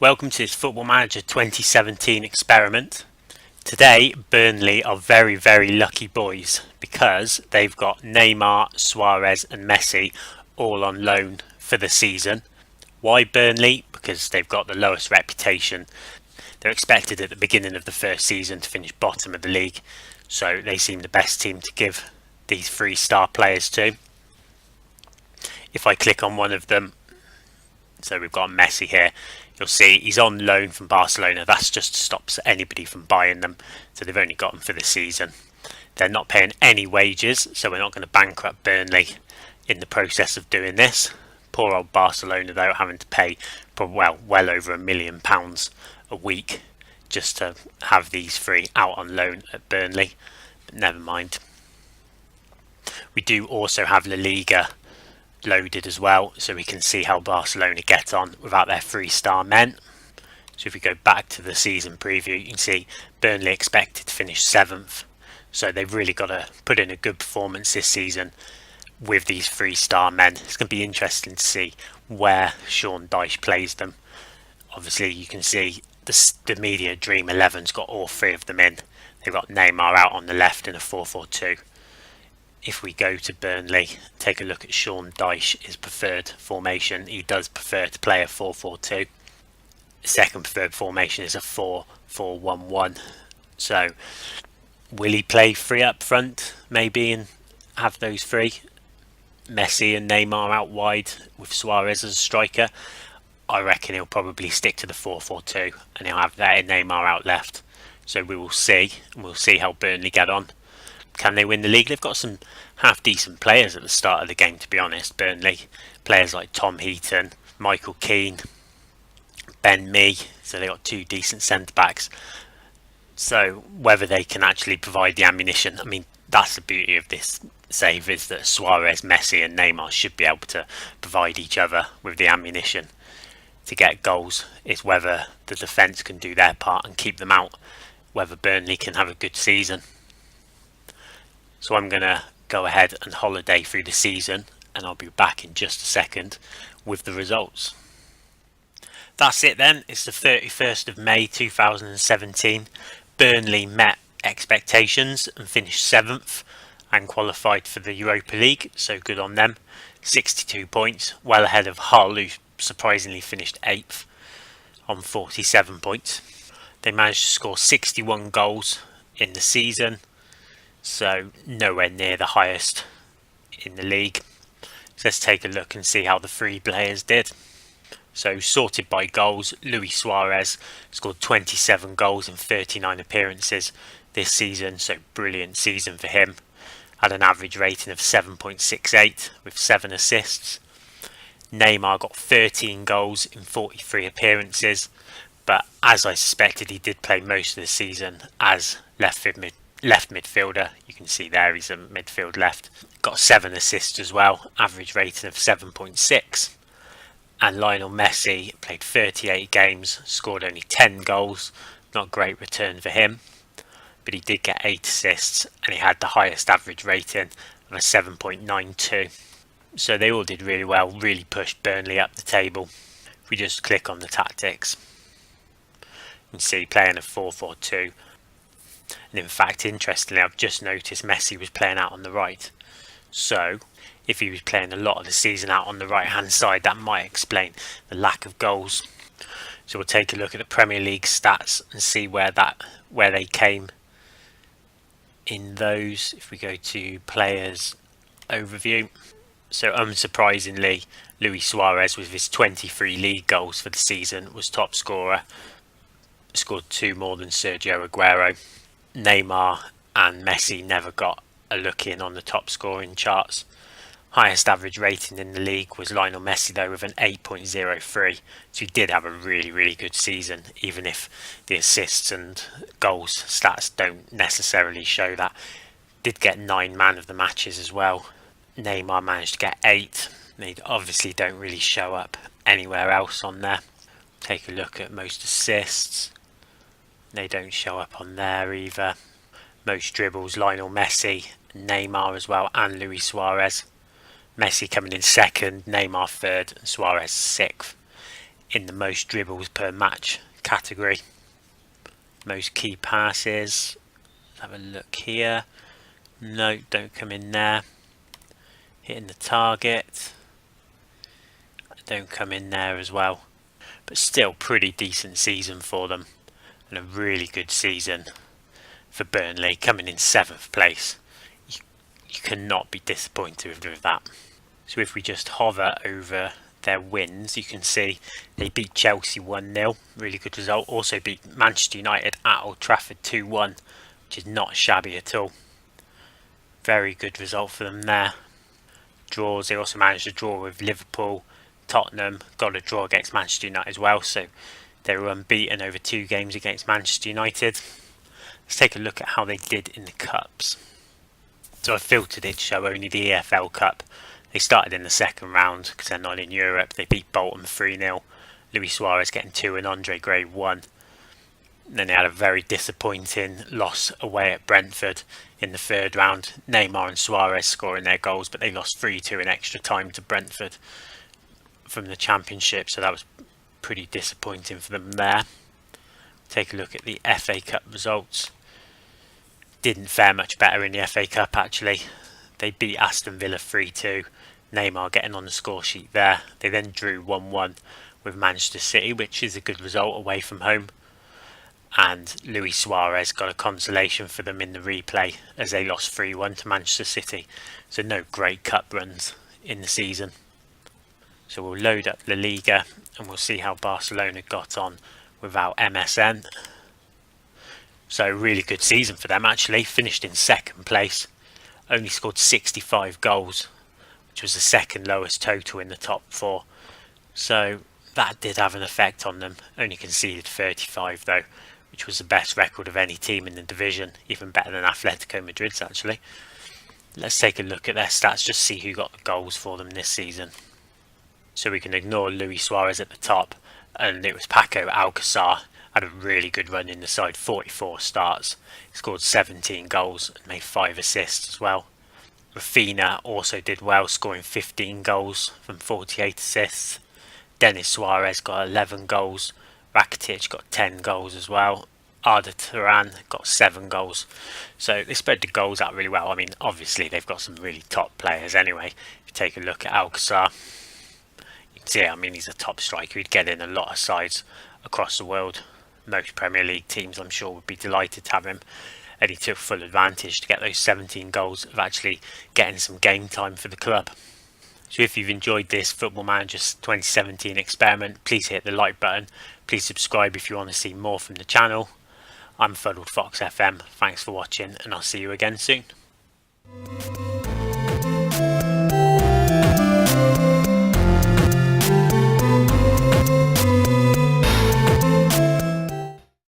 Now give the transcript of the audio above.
Welcome to this Football Manager 2017 experiment. Today, Burnley are very, very lucky boys because they've got Neymar, Suarez and Messi all on loan for the season. Why Burnley? Because they've got the lowest reputation. They're expected at the beginning of the first season to finish bottom of the league, so they seem the best team to give these 3-star players to. If I click on one of them, so we've got Messi here, you'll see he's on loan from Barcelona. That's just stops anybody from buying them, so they've only got them for the season. They're not paying any wages, so we're not going to bankrupt Burnley in the process of doing this. Poor old Barcelona though, having to pay well over £1 million a week just to have these three out on loan at Burnley, but never mind. We do also have La Liga loaded as well, so we can see how Barcelona get on without their 3-star men. So if we go back to the season preview, you can see Burnley expected to finish 7th, so they've really got to put in a good performance this season with these 3-star men. It's going to be interesting to see where Sean Dyche plays them. Obviously you can see the media dream 11's got all 3 of them in. They've got Neymar out on the left in a 4-4-2. If we go to Burnley, take a look at Sean Dyche's preferred formation. He does prefer to play a 4-4-2. The second preferred formation is a 4-4-1-1. So, will he play 3 up front, maybe, and have those 3? Messi and Neymar out wide with Suarez as a striker. I reckon he'll probably stick to the 4-4-2, and he'll have that in Neymar out left. So we will see, and we'll see how Burnley get on. Can they win the league? They've got some half-decent players at the start of the game, to be honest, Burnley. Players like Tom Heaton, Michael Keane, Ben Mee. So they've got 2 decent centre-backs. So whether they can actually provide the ammunition, I mean, that's the beauty of this save, is that Suarez, Messi and Neymar should be able to provide each other with the ammunition to get goals. It's whether the defence can do their part and keep them out, whether Burnley can have a good season. So I'm going to go ahead and holiday through the season, and I'll be back in just a second with the results. That's it then. It's the 31st of May 2017. Burnley met expectations and finished 7th and qualified for the Europa League, so good on them. 62 points, well ahead of Hull, who surprisingly finished 8th on 47 points. They managed to score 61 goals in the season, so nowhere near the highest in the league. So let's take a look and see how the 3 players did. So sorted by goals, Luis Suarez scored 27 goals in 39 appearances this season, so brilliant season for him. Had an average rating of 7.68 with 7 assists. Neymar got 13 goals in 43 appearances, but as I suspected, he did play most of the season as left midfielder. You can see there he's a midfield left. Got 7 assists as well, average rating of 7.6. And Lionel Messi played 38 games, scored only 10 goals. Not a great return for him, but he did get 8 assists and he had the highest average rating of a 7.92. So they all did really well, really pushed Burnley up the table. If we just click on the tactics, you can see playing a 4-4-2. And in fact, interestingly, I've just noticed Messi was playing out on the right. So if he was playing a lot of the season out on the right hand side, that might explain the lack of goals. So we'll take a look at the Premier League stats and see where they came in those. If we go to players overview, so unsurprisingly, Luis Suarez, with his 23 league goals for the season, was top scorer. Scored 2 more than Sergio Aguero. Neymar and Messi never got a look in on the top scoring charts. Highest average rating in the league was Lionel Messi though, with an 8.03. So he did have a really good season, even if the assists and goals stats don't necessarily show that. Did get 9 man of the matches as well. Neymar managed to get 8. They obviously don't really show up anywhere else on there. Take a look at most assists. They don't show up on there either. Most dribbles, Lionel Messi, Neymar as well, and Luis Suarez. Messi coming in second, Neymar third, and Suarez sixth. in the most dribbles per match category. Most key passes, let's have a look here. No, don't come in there. Hitting the target, don't come in there as well. But still pretty decent season for them, and a really good season for Burnley, coming in 7th place. You cannot be disappointed with that. So if we just hover over their wins, you can see they beat Chelsea 1-0, really good result. Also beat Manchester United at Old Trafford 2-1, which is not shabby at all. Very good result for them there. Draws, they also managed to draw with Liverpool, Tottenham, got a draw against Manchester United as well, so they were unbeaten over 2 games against Manchester United. Let's take a look at how they did in the cups. So I filtered it to show only the EFL Cup. They started in the second round because they're not in Europe. They beat Bolton 3-0. Luis Suarez getting 2 and Andre Gray 1. And then they had a very disappointing loss away at Brentford in the third round. Neymar and Suarez scoring their goals, but they lost 3-2 in extra time to Brentford from the Championship. So that was pretty disappointing for them there. Take a look at the FA Cup results. Didn't fare much better in the FA Cup actually. They beat Aston Villa 3-2. Neymar getting on the score sheet there. They then drew 1-1 with Manchester City, which is a good result away from home. And Luis Suarez got a consolation for them in the replay as they lost 3-1 to Manchester City. So no great cup runs in the season. So we'll load up the Liga and we'll see how Barcelona got on without MSN. So really good season for them actually. Finished in 2nd place. Only scored 65 goals, which was the 2nd lowest total in the top 4. So that did have an effect on them. Only conceded 35 though, which was the best record of any team in the division, even better than Atletico Madrid's actually. Let's take a look at their stats, just see who got the goals for them this season. So we can ignore Luis Suarez at the top, and it was Paco Alcácer. Had a really good run in the side, 44 starts, scored 17 goals and made 5 assists as well. Rafinha also did well, scoring 15 goals from 48 assists. Denis Suarez got 11 goals, Rakitic got 10 goals as well. Arda Turan got 7 goals. So they spread the goals out really well. I mean, obviously they've got some really top players anyway. If you take a look at Alcácer, you can see, I mean, he's a top striker. He'd get in a lot of sides across the world. Most Premier League teams, I'm sure, would be delighted to have him. And he took full advantage to get those 17 goals of actually getting some game time for the club. So if you've enjoyed this Football Manager 2017 experiment, please hit the like button. Please subscribe if you want to see more from the channel. I'm Fuddled Fox FM. Thanks for watching, and I'll see you again soon.